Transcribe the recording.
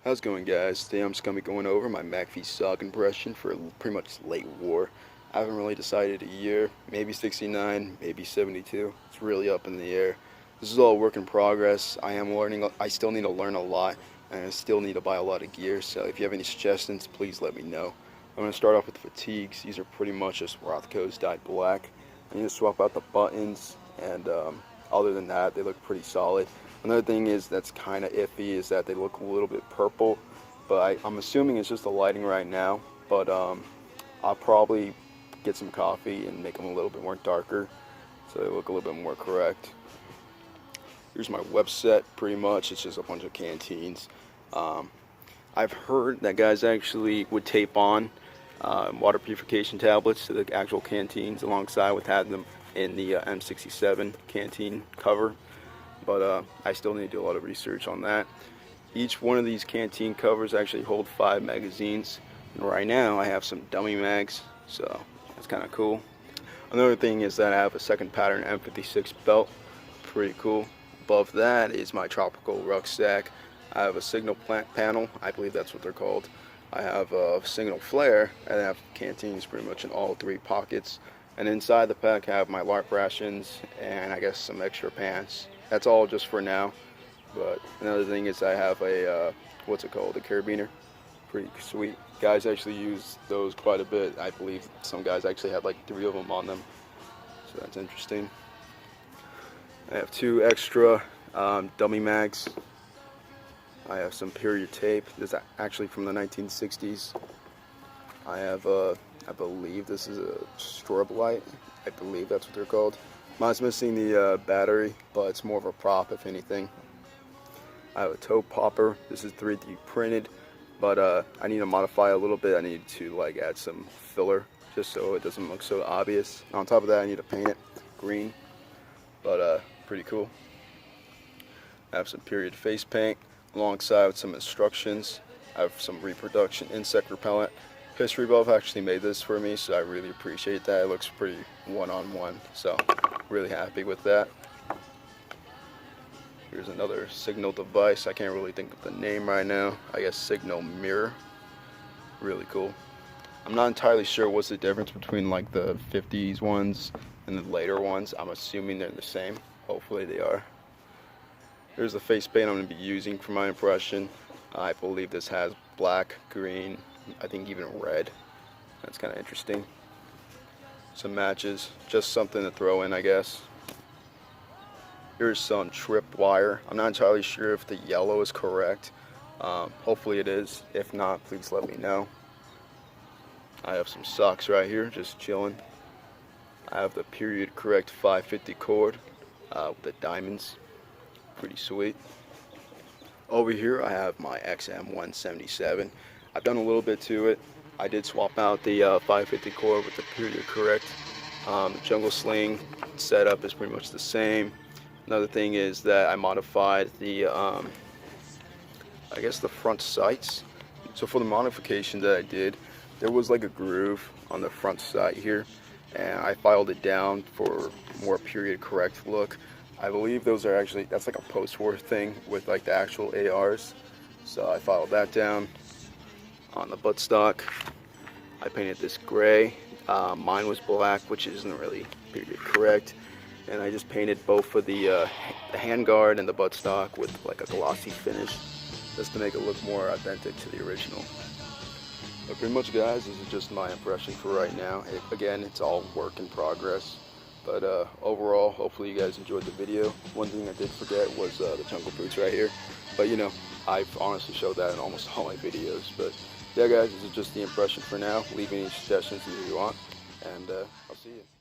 How's it going, guys? Today I'm just going to be going over my Macvsog impression for pretty much late war. I haven't really decided a year, maybe 69, maybe 72. It's really up in the air. This is all work in progress. I am learning. I still need to learn a lot, and I still need to buy a lot of gear. So if you have any suggestions, please let me know. I'm going to start off with the fatigues. These are pretty much just Rothko's dyed black. I need to swap out the buttons, and other than that, they look pretty solid. Another thing is that's kind of iffy is that they look a little bit purple, but I'm assuming it's just the lighting right now. But I'll probably get some coffee and make them a little bit more darker so they look a little bit more correct. Here's my WIP set. Pretty much it's just a bunch of canteens. I've heard that guys actually would tape on water purification tablets to the actual canteens alongside with having them in the M67 canteen cover. But I still need to do a lot of research on that. Each one of these canteen covers actually hold 5 magazines, and right now I have some dummy mags, so that's kind of cool. Another thing is that I have a second pattern M56 belt, pretty cool. Above that is my tropical rucksack. I have a signal plant panel, I believe that's what they're called. I have a signal flare, and I have canteens pretty much in all 3 pockets. And inside the pack I have my LARP rations and I guess some extra pants. That's all just for now. But another thing is I have a, what's it called, a carabiner. Pretty sweet. Guys actually use those quite a bit. I believe some guys actually had like 3 of them on them. So that's interesting. I have 2 extra dummy mags. I have some period tape. This is actually from the 1960s. I have I believe this is a strobe light. I believe that's what they're called. Mine's missing the battery, but it's more of a prop if anything. I have a toe popper. This is 3D printed, but I need to modify a little bit. I need to like add some filler just so it doesn't look so obvious. On top of that, I need to paint it green, but pretty cool. I have some period face paint alongside with some instructions. I have some reproduction insect repellent. History Buff actually made this for me, so I really appreciate that. It looks pretty one-on-one, so really happy with that. Here's another signal device. I can't really think of the name right now. I guess signal mirror. Really cool. I'm not entirely sure what's the difference between like the 50s ones and the later ones. I'm assuming they're the same. Hopefully they are. Here's the face paint I'm going to be using for my impression. I believe this has black, green, I think even red. That's kind of interesting. Some matches, just something to throw in, I guess. Here's some tripped wire. I'm not entirely sure if the yellow is correct. Hopefully it is. If not, please let me know. I have some socks right here, just chilling. I have the period correct 550 cord with the diamonds. Pretty sweet. Over here I have my XM177. I've done a little bit to it. I did swap out the 550 cord with the period correct. The jungle sling setup is pretty much the same. Another thing is that I modified the, I guess the front sights. So for the modification that I did, there was like a groove on the front sight here, and I filed it down for more period correct look. I believe those are actually, that's like a post-war thing with like the actual ARs. So I filed that down. On the buttstock, I painted this gray. Mine was black, which isn't really period correct. And I just painted both of the handguard and the buttstock with like a glossy finish, just to make it look more authentic to the original. But pretty much, guys, this is just my impression for right now. Again, it's all work in progress. But overall, hopefully you guys enjoyed the video. One thing I did forget was the jungle boots right here. But you know, I've honestly showed that in almost all my videos. But yeah, guys, this is just the impression for now. Leave any suggestions if you want, and I'll see you.